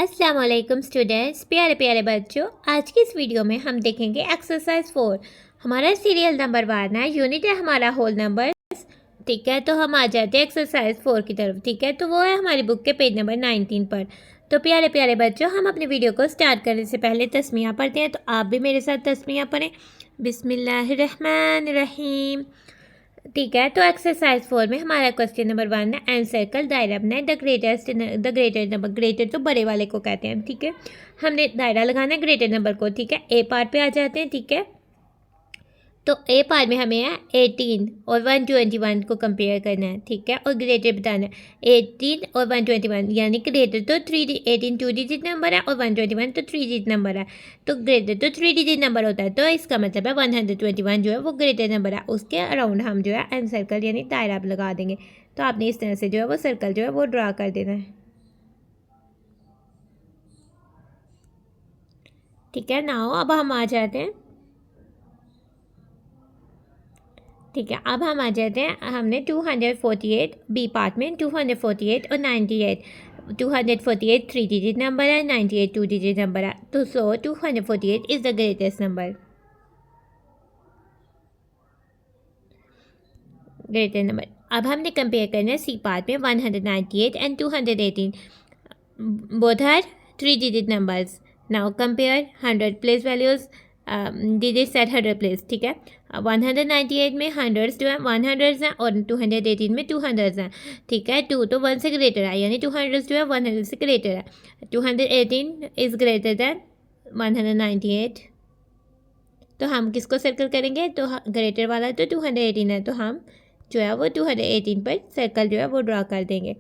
अस्सलाम वालेकुम स्टूडेंट्स, प्यारे प्यारे बच्चों। आज की इस वीडियो में हम देखेंगे एक्सरसाइज 4। हमारा सीरियल नंबर 1 है, यूनिट है हमारा होल नंबर। ठीक है, तो हम आ जाते हैं एक्सरसाइज 4 की तरफ। ठीक है, तो वो है हमारी बुक के पेज नंबर 19 पर। तो प्यारे प्यारे बच्चों, हम अपने वीडियो को स्टार्ट करने से पहले तस्मीयाँ पढ़ते हैं, तो आप भी मेरे साथ तस्मीयाँ पढ़ें। बिस्मिल्लाहिर्रहमानिर्रहीम। ठीक है, तो एक्सरसाइज 4 में हमारा क्वेश्चन नंबर 1 है, एन सर्कल दायरा बनाए द ग्रेटर नंबर। ग्रेटर तो बड़े वाले को कहते हैं। ठीक है, हमने दायरा लगाना है ग्रेटर नंबर को। ठीक है, ए पार्ट पे आ जाते हैं। ठीक है, तो ए पार्ट में हमें है 18 और 121 को कंपेयर करना है। ठीक है, और ग्रेटर बताना है 18 और 121, यानी ग्रेटर तो 18 2 डिजिट नंबर है और 121 तो 3 डिजिट नंबर है। तो ग्रेटर तो 3 डिजिट नंबर होता है, तो इसका मतलब है 121 जो है वो ग्रेटर नंबर है। उसके अराउंड हम जो है एन सर्कल यानी दायरा लगा देंगे। तो आपने इस तरह से जो है वो सर्कल जो है वो ड्रा कर देना है। ठीक है, नाउ अब हम आ जाते हैं। ठीक है, अब हम आ जाते हैं। हमने 248 बी पार्ट में 248 और 98। 248 3 डिजिट नंबर है, 98 2 डिजिट नंबर है। तो 248 is the greatest number. Greatest number. अब हमने कंपेयर करना है सी पार्ट में 198 and 218। Both are 3 digit numbers. Now compare 100 place values, digits at 100 place. ठीक है, 198 में हंड्रेड्स जो है 100 हैं और 218 में 200 हैं। ठीक है, 2 तो 1 से ग्रेटर है, यानी 200 जो है 100 से ग्रेटर है। 218 इज़ ग्रेटर दैन 198। तो हम किसको सर्कल करेंगे? तो ग्रेटर वाला तो 218 है, तो हम जो है वो 218 पर सर्कल जो है वो ड्रा कर देंगे।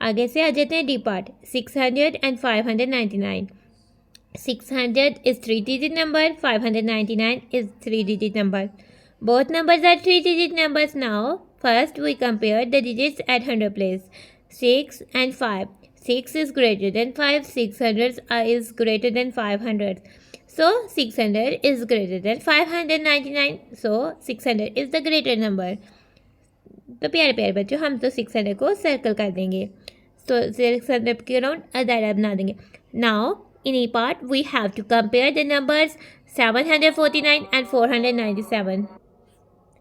आगे से आ जाते हैं D part. 600 and 599। 600 is 3-digit number, 599 is 3-digit number. Both numbers are 3-digit numbers. Now, first we compare the digits at 100 place. 6 and 5. 6 is greater than 5. 600 is greater than 500. So, 600 is greater than 599. So, 600 is the greater number. तो प्यारे प्यारे बच्चों, हम तो 600 को circle कर देंगे। तो 600 के अराउंड दायरा बना देंगे। Now in E part, we have to compare the numbers 749 and 497.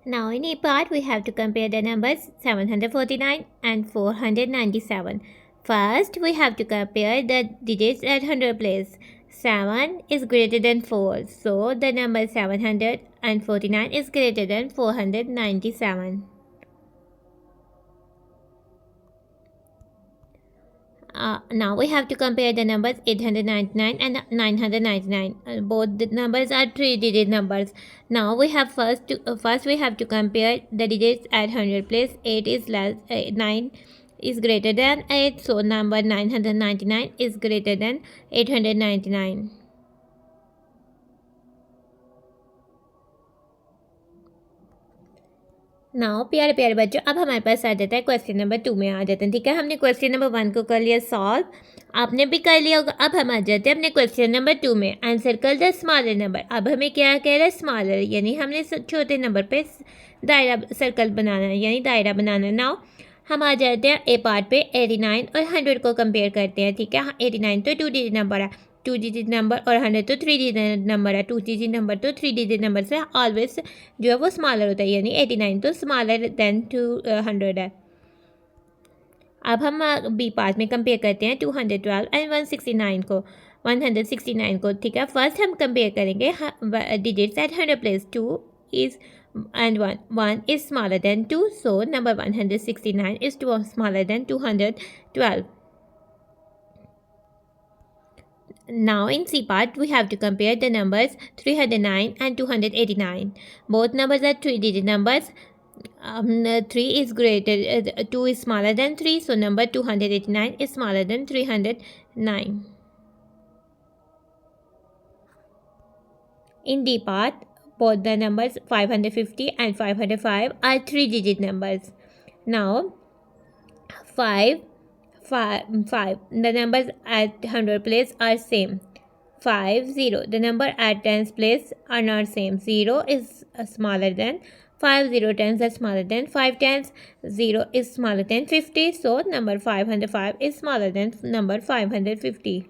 Now in E part, we have to compare the numbers 749 and 497. First, we have to compare the digits at 100 place. 7 is greater than 4, so the number 749 is greater than 497. Now we have to compare the numbers 899 and 999. Both the numbers are 3-digit numbers. Now we have first we have to compare the digits at 100 place. 8 is less 9 is greater than 8, so number 999 is greater than 899. Now प्यारे प्यारे बच्चों, अब हमारे पास आ जाता है question number 2 में आ जाते हैं। ठीक है, हमने क्वेश्चन नंबर 1 को कर लिया सॉल्व, आपने भी कर लिया होगा। अब हम आ जाते हैं अपने क्वेश्चन नंबर 2 में, and circle the smaller number. अब हमें क्या कह रहा है? स्मॉलर, यानी हमने छोटे नंबर पे दायरा सर्कल बनाना है, यानी दायरा बनाना है। नाउ हम आ जाते हैं ए पार्ट पे। 89 और 100 को कंपेयर करते हैं। ठीक है, 89 तो 2 डिजिट नंबर है, 2 डिजिट नंबर, और 100 तो 3 डिजिट नंबर है। 2 डिजिट नंबर तो 3 डिजिट नंबर से ऑलवेज जो है वो स्मॉलर होता है, यानी 89 तो स्मॉलर देन 200 है। अब हम बी पार्ट में कंपेयर करते हैं 212 एंड 169 को। 169 को, ठीक है, फर्स्ट हम कंपेयर करेंगे digits at 100 place. 2 is and 1 is smaller than 2, so number 169 is smaller than 212. Now in C part, we have to compare the numbers 309 and 289. Both numbers are 3-digit numbers. 3 is greater, 2 is smaller than 3, so number 289 is smaller than 309. In D part, both the numbers 550 and 505 are 3-digit numbers. Now, 5, the numbers at 100 place are same. 5, 0, the number at 10s place are not same. 0 is smaller than 5, 0 tens are smaller than 5 tens. 0 is smaller than 50, so number 505 is smaller than number 550.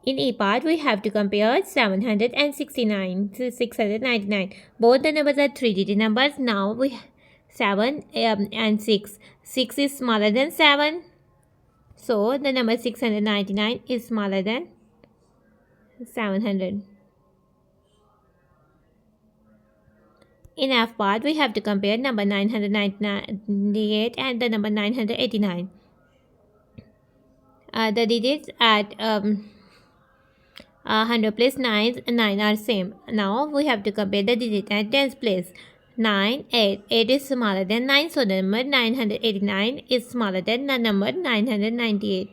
In A part, we have to compare 769 to 699. Both the numbers are three-digit numbers. Now we 7 and 6. 6 is smaller than 7. So the number 699 is smaller than 700. In F part, we have to compare number 998 and the number 989. The digits at 100 place 9 are same. Now we have to compare the digit at tens place. 9, 8. 8 is smaller than 9, so the number 989 is smaller than the number 998.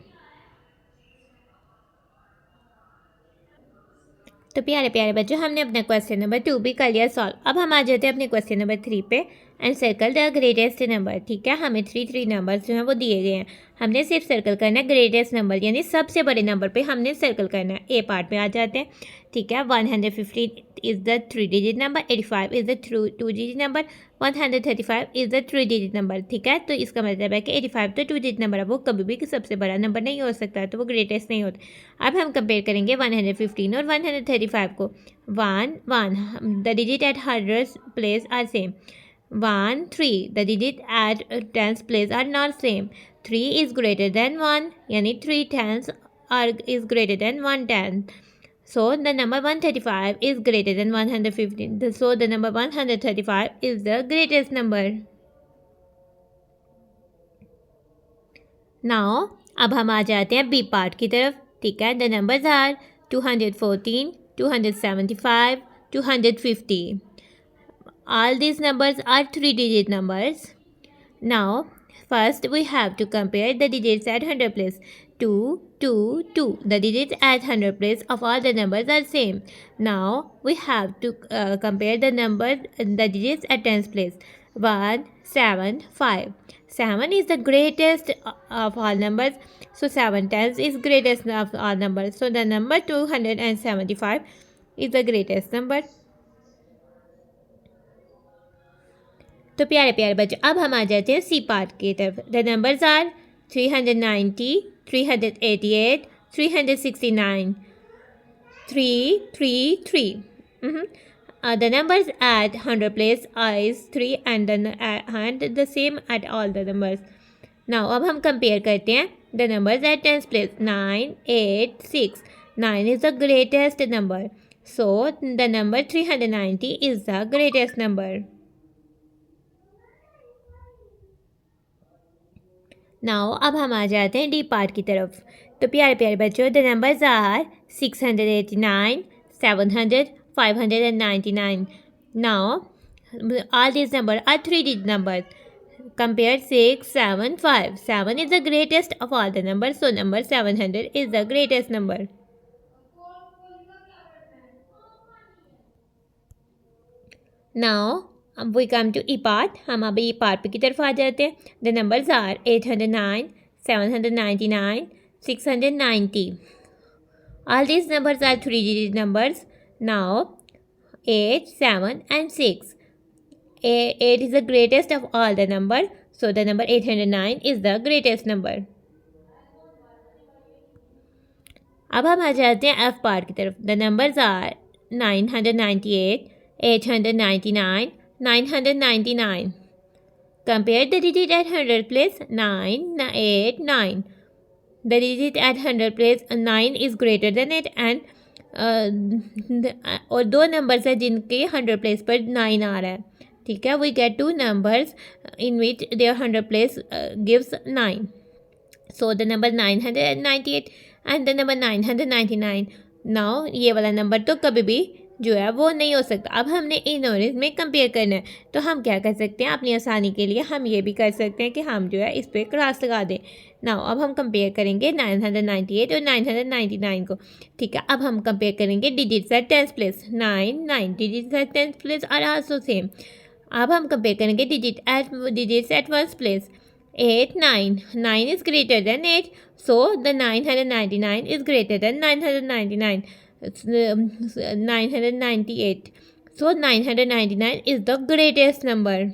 तो प्यारे प्यारे बच्चों, हमने अपना question number 2 भी कर लिया solve. अब हम आ जाते हैं अपने क्वेश्चन नंबर 3 पे. And circle the greatest number. ठीक है, हमें थ्री नंबर्स जो हैं वो दिए गए हैं. हमने सिर्फ सर्कल करना है ग्रेटेस्ट नंबर, यानी सबसे बड़े नंबर पे हमने सर्कल करना है. ए पार्ट में आ जाते हैं. ठीक है, 115 is the three digit number, 85 is the two digit number, 135 is the three digit number. ठीक है, तो इसका मतलब है कि 85 तो टू डिजिट नंबर है, वो कभी भी सबसे बड़ा नंबर नहीं हो सकता, तो वो ग्रेटेस्ट नहीं होता. अब हम कंपेयर करेंगे 115 और 135 को. 1 1 the digit at 100 place are same. 1 3 the digit at tens place are not same. 3 is greater than 1, यानी 3 tens are is greater than 1 tenth. So the number 135 is greater than 115. So the number 135 is the greatest number. Now अब हम आ जाते हैं B part की तरफ. ठीक है, the numbers are 214, 275, 250. All these numbers are three-digit numbers. Now first we have to compare the digits at 100 place. 2 2 2. The digits at 100 place of all the numbers are same. Now we have to compare the digits at tens place. 1 7 5. 7 is the greatest of all numbers. So 7 tens is greatest of all numbers. So the number 275 is the greatest number. तो प्यारे प्यारे बच्चों, अब हम आ जाते हैं सी part की तरफ. The numbers are 390, 388, 369, 3 3 3. The numbers at 100 place is 3 and the same at all the numbers. Now अब हम कंपेयर करते हैं the numbers at tens place. 9 8 6. 9 is the greatest number. So the number 390 is the greatest number. Now अब हम आ जाते हैं D part की तरफ. तो प्यारे प्यारे बच्चों, the numbers are 689, 700, 599. Now all these numbers are three-digit numbers. Compare 6, 7, 5. 7 is the greatest of all the numbers, so number 700 is the greatest number. Now we come to E part. हम अब E part की तरफ आ जाते हैं. The numbers are 809, 799, 690. All these numbers are three-digit numbers. Now 8, 7 and 6. 8 is the greatest of all the numbers, so the number 809 is the greatest number. अब हम आ जाते हैं F part की तरफ. The numbers are 998, 899, 999. Compare the digit at 100 place. 9 8 9. The digit at 100 place 9 is greater than 8 and और दो numbers हैं जिनके 100 प्लेस पर 9 आ रहा है. ठीक है, we get to numbers in which there 100 place gives 9. So the number 998 and the number 999. Now ये वाला नंबर तो कभी भी जो है वो नहीं हो सकता. अब हमने इन और में कंपेयर करना है, तो हम क्या कर सकते हैं, अपनी आसानी के लिए हम ये भी कर सकते हैं कि हम जो है इस पर क्रॉस लगा दें. नाउ अब हम कंपेयर करेंगे 998 और 999 को. ठीक है, अब हम कंपेयर करेंगे digits at tens place. 9 digits at tens place are also same. अब हम कंपेयर करेंगे digits at ones place. 8 9. 9 is greater than 8, so the 999 is greater than 999. 998. So 999 is the greatest number.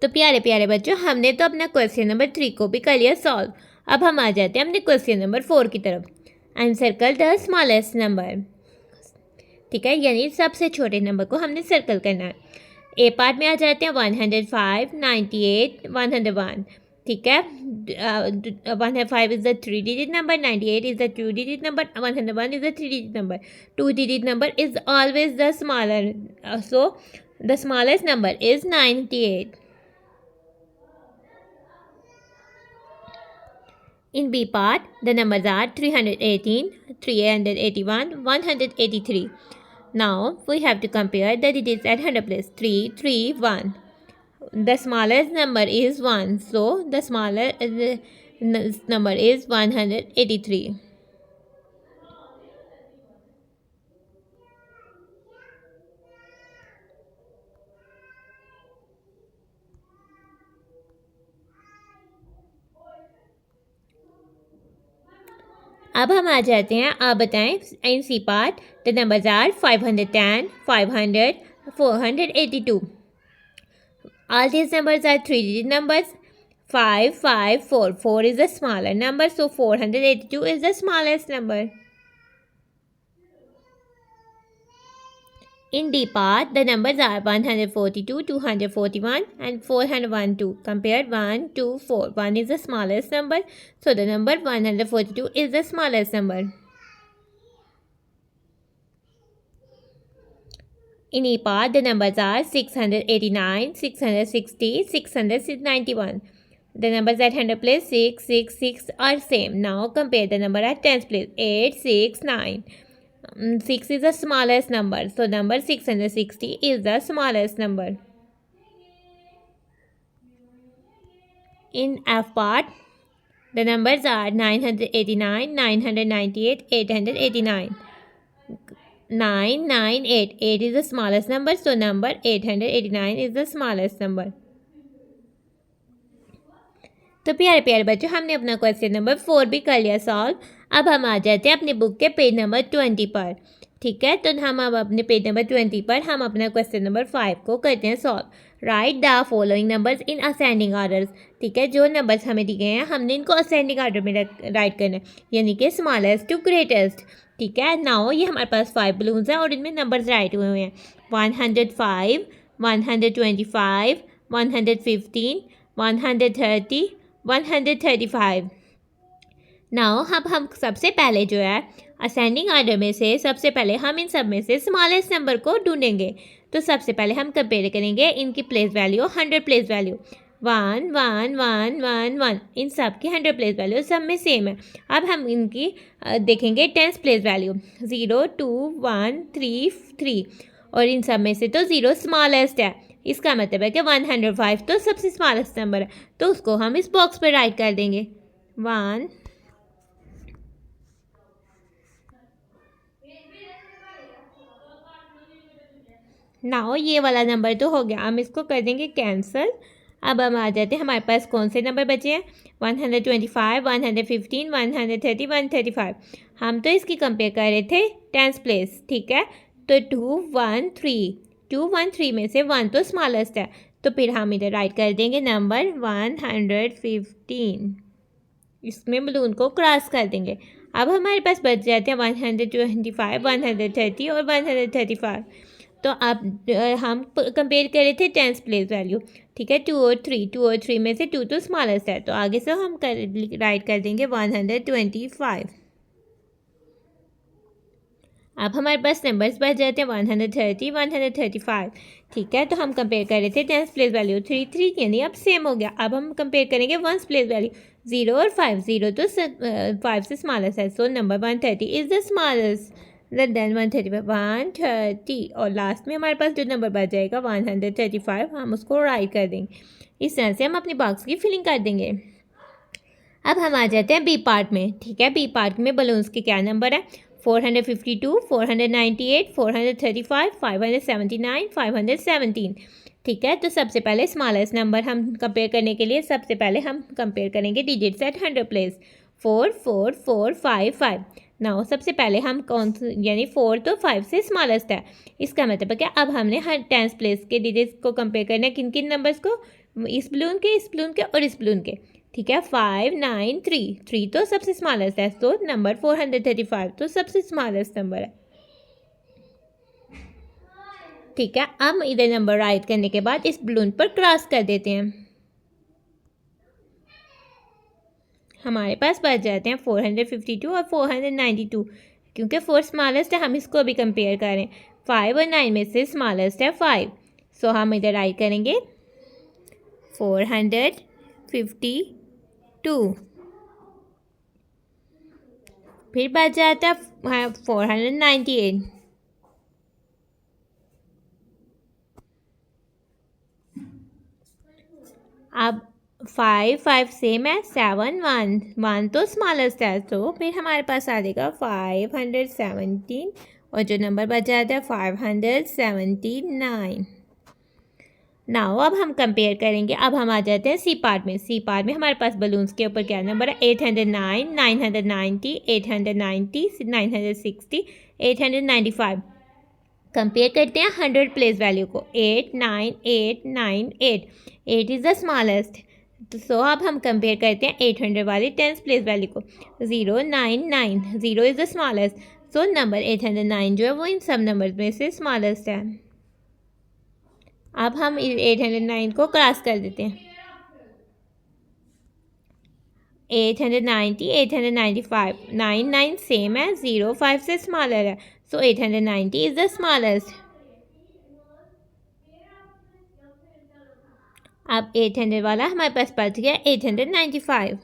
तो प्यारे प्यारे बच्चों, हमने तो अपना क्वेश्चन नंबर 3 को भी कर लिया सॉल्व। अब हम आ जाते हैं अपने क्वेश्चन नंबर 4 की तरफ। And circle the smallest number, ठीक है, यानी सबसे छोटे नंबर को हमने सर्कल करना है। ए पार्ट में आ जाते हैं 105, 98, 101, ठीक है। 105 is the 3 digit number, 98 is the 2 digit number, 101 is the 3 digit number. 2 digit number is always the smaller, so the smallest number is 98. In B part, the numbers are 318, 381, 183. Now, we have to compare the digits at 100 place. 3, 3, 1. The smallest number is 1. So, the smallest number is 183. अब हम आ जाते हैं, आप बताएं in C part the numbers are 510, 500, 482. All these numbers are 3 digit numbers. 5, 5, 4. 4 is the smaller number, so 482 is the smallest number. In D part, the numbers are 142, 241 and 412. Compare 1, 2, 4. 1 is the smallest number, so the number 142 is the smallest number. In E part, the numbers are 689, 660, 691. The numbers at 100 place 6, 6, 6 are same. Now compare the number at 10th place 8, 6, 9. 6 is the smallest number, so number 660 is the smallest number. In F part, the numbers are 989, 998, 889. 9, 9, 8. 8 is the smallest number, so number 889 is the smallest number. तो प्यारे प्यारे बच्चों, हमने अपना question number 4 भी कर लिया solve. अब हम आ जाते हैं अपने बुक के पेज नंबर 20 पर, ठीक है। तो हम अब अपने पेज नंबर 20 पर हम अपना क्वेश्चन नंबर 5 को करते हैं solve. Right the following numbers in ascending orders, ठीक है। जो नंबर्स हमें दिए गए हैं हमने इनको असेंडिंग ऑर्डर में राइट करना है, यानी कि स्मॉलेस्ट टू ग्रेटेस्ट, ठीक है। नाउ ये हमारे पास 5 बलून्स हैं और इनमें नंबर्स राइट हुए हुए हैं 105, 125, 115, 130, 135. नाउ हम सबसे पहले जो है असेंडिंग ऑर्डर में से सबसे पहले हम इन सब में से स्मॉलेस्ट नंबर को ढूंढेंगे। तो सबसे पहले हम कंपेयर करेंगे इनकी प्लेस वैल्यू 100 प्लेस वैल्यू 1, 1, 1, 1, 1, इन सब की 100 प्लेस वैल्यू सब में सेम है। अब हम इनकी देखेंगे 10 प्लेस वैल्यू 0, 2, 1, 3, 3 और इन सब में से तो 0 स्मॉलेस्ट है। इसका मतलब है कि 105 तो सबसे स्मॉलेस्ट नंबर है, तो उसको हम इस बॉक्स पर राइट कर देंगे 1। नाउ ये वाला नंबर तो हो गया, हम इसको कर देंगे कैंसिल। अब हम आ जाते हैं, हमारे पास कौन से नंबर बचे हैं 125, 115, 130, 135। हम तो इसकी कंपेयर कर रहे थे 10th प्लेस, ठीक है। तो 2, 1, 3, 2, 1, 3 में से 1 तो स्मॉलेस्ट है, तो फिर हम इधर राइट कर देंगे नंबर 115। इसमें बलून को क्रॉस कर देंगे। अब हमारे पास बच जाते हैं 125, 130 और 135। तो अब हम कंपेयर कर रहे थे 10th प्लेस वैल्यू, ठीक है। 2 और 3 में से 2 तो स्मॉलेस्ट है, तो आगे से हम राइट कर देंगे 125। अब हमारे पास नंबर्स बच जाते हैं 130, 135, ठीक है। तो हम कंपेयर कर रहे थे 10th प्लेस वैल्यू 3, 3 यानी अब सेम हो गया। अब हम कंपेयर करेंगे 1st प्लेस वैल्यू 0 और 5, 0 तो 5 से स्मॉलेस्ट है, so number 130 is the smallest than 135, 130 और लास्ट में हमारे पास जो नंबर बच जाएगा 135, हम उसको राइट कर देंगे। इस तरह से हम अपनी बॉक्स की फिलिंग कर देंगे। अब हम आ जाते हैं बी पार्ट में, ठीक है। बी पार्ट में बलून्स के क्या नंबर है 452, 498, 435, 579, 517, ठीक है। तो सबसे पहले स्मॉलेस्ट नंबर हम कंपेयर करने के लिए सबसे पहले हम कंपेयर करेंगे डिजिट्स एट 100 प्लेस 4, 4, 4, 5, 5। नाउ सबसे पहले हम कौन यानी 4 तो 5 से स्मॉलेस्ट है, इसका मतलब है कि अब हमने हर 10th प्लेस के डिजिट्स को कंपेयर करना है, किन किन नंबर्स को, इस बलून के, इस बलून के और इस बलून के। ठीक है, 5 9 3 तो सबसे स्मॉलेस्ट है, तो नंबर 435 तो सबसे स्मॉलेस्ट नंबर है। ठीक है, अब इधर नंबर राइट करने के बाद इस बलून पर क्रॉस कर देते हैं, हमारे पास बच जाते हैं 452 और 492, क्योंकि 4 स्मॉलेस्ट है हम इसको भी कंपेयर करें। 5 और 9 में से स्मॉलेस्ट है 5, सो हम इधर राइट करेंगे 452, फिर बच जाता है 498। अब 5 सेम है, 7 1 तो स्मॉलेस्ट है, तो फिर हमारे पास आ जाएगा 517 और जो नंबर बच जाता है 579। नाउ अब हम कंपेयर करेंगे, अब हम आ जाते हैं सी पार्ट में। सी पार्ट में हमारे पास बलून्स के ऊपर क्या नंबर है, 809 990 890 960 895। कंपेयर करते हैं 100 प्लेस वैल्यू को, 89898, 8 इज़ द स्मॉलेस्ट, तो सो अब हम कंपेयर करते हैं 800 वाली 10th प्लेस वैल्यू को, 099, 0 is the smallest, so number 809 जो है वो इन सब नंबर में से स्मॉलेस्ट है। अब हम 809 को क्रॉस कर देते हैं, 890 895, 99 सेम है, 0 5 से स्मॉलर है, सो 890 इज़ द स्मॉलेस्ट। अब 800 वाला हमारे पास बच गया 895,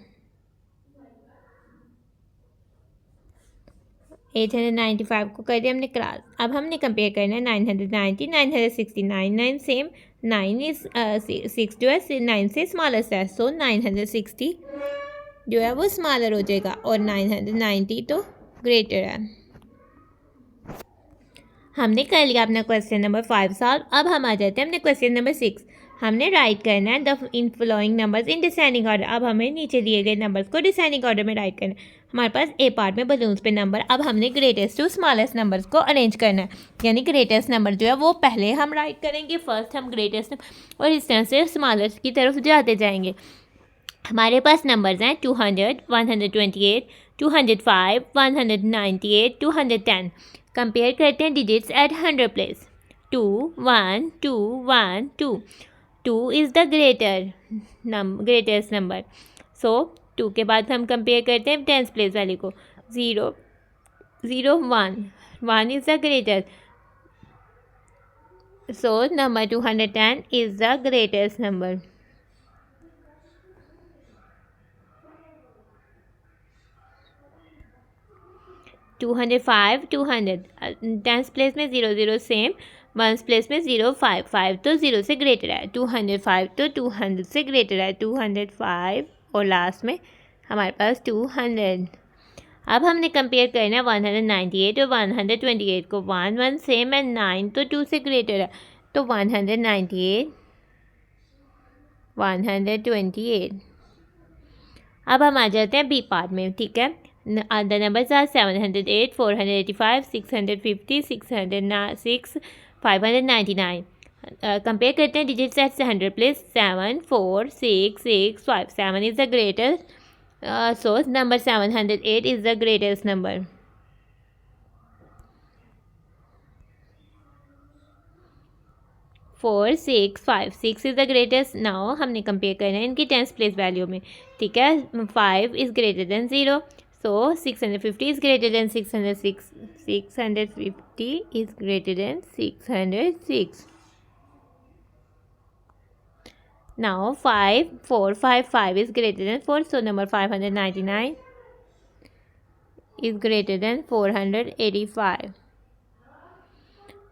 895 को कर दिया हमने क्रॉस। अब हमने कंपेयर करना है 990 960, 99 सेम, 9 इज 6 जो है 9 से स्मॉलेस्ट है, सो 960 जो है वो स्मॉलर हो जाएगा और 990 तो ग्रेटर है। हमने कर लिया अपना क्वेश्चन नंबर 5 सॉल्व। अब हम आ जाते हैं अपने क्वेश्चन नंबर 6। हमने राइट करना है the in following numbers in descending order. अब हमें नीचे दिए गए नंबर्स को डिसेंडिंग ऑर्डर में राइट करना है। हमारे पास ए पार्ट में बलून्स पे नंबर, अब हमने ग्रेटेस्ट टू स्मॉलेस्ट नंबर्स को अरेंज करना है, यानी ग्रेटेस्ट नंबर जो है वो पहले हम राइट करेंगे, फर्स्ट हम ग्रेटेस्ट, और इस तरह से स्मॉलेस्ट की तरफ जाते जाएंगे। हमारे पास नंबर्स हैं 200 128 205 198 210। कंपेयर करते हैं digits at 100 place, 2 1 2 1 2, 2 is the greatest number, so 2 के बाद हम कंपेयर करते हैं 10th प्लेस वाले को, 0 0 1 1 is the greatest, so number 210 is the greatest number. To 10th place में 0 0 सेम, 1st प्लेस में 0 5 5 तो 0 से ग्रेटर है, 205 तो 200 से ग्रेटर है, 205 और लास्ट में हमारे पास 200। अब हमने कंपेयर करना है 198 और 128 को, 1 1 सेम है, 9 तो 2 से ग्रेटर है, तो 198 128। अब हम आ जाते हैं बी पार्ट में। ठीक है, the numbers are 708 485 650 606 599। कंपेयर करते हैं digits at 100 place, 7 4 6 6 5, 7 is the greatest, so number 708 is the greatest number. Four 6 5 6 is the greatest. Now हमने कंपेयर करना है इनकी 10th प्लेस वैल्यू में। ठीक है, 5 is greater then 0, so 650 is greater than 606, 650 is greater than 606। Now 5 4 5 5 is greater than 4, so number 599 is greater than 485।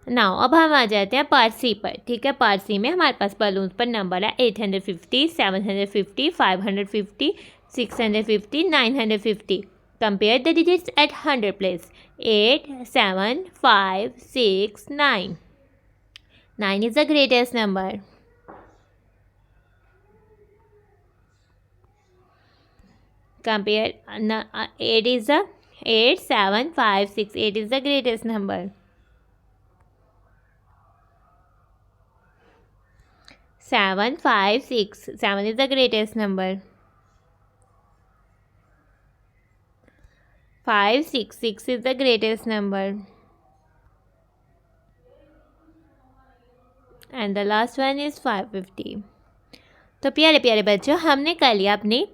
Now अब हम आ जाते हैं पार्ट सी पर। ठीक है, पार्ट सी में हमारे पास बलून्स पर नंबर है 850 750 550 650 950। Compare the digits at 100 place, 8 7 5 6 9, 9 is the greatest number. Compare 8 is the 8, 7, 5, 6. 8 is the greatest number. 7, 5, 6. 7 is the greatest number. 5, 6. 6 is the greatest number. And the last one is 550. तो प्यारे प्यारे बच्चों, हमने कर लिया अपनी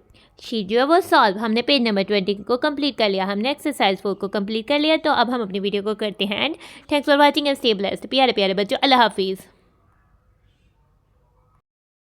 शीट जो है वो सॉल्व. हमने पेज नंबर 20 को कंप्लीट कर लिया. हमने एक्सरसाइज 4 को कंप्लीट कर लिया. तो अब हम अपनी वीडियो को करते हैं and thanks for watching and stay blessed. प्यारे प्यारे बच्चों, अल्लाह हाफिज़.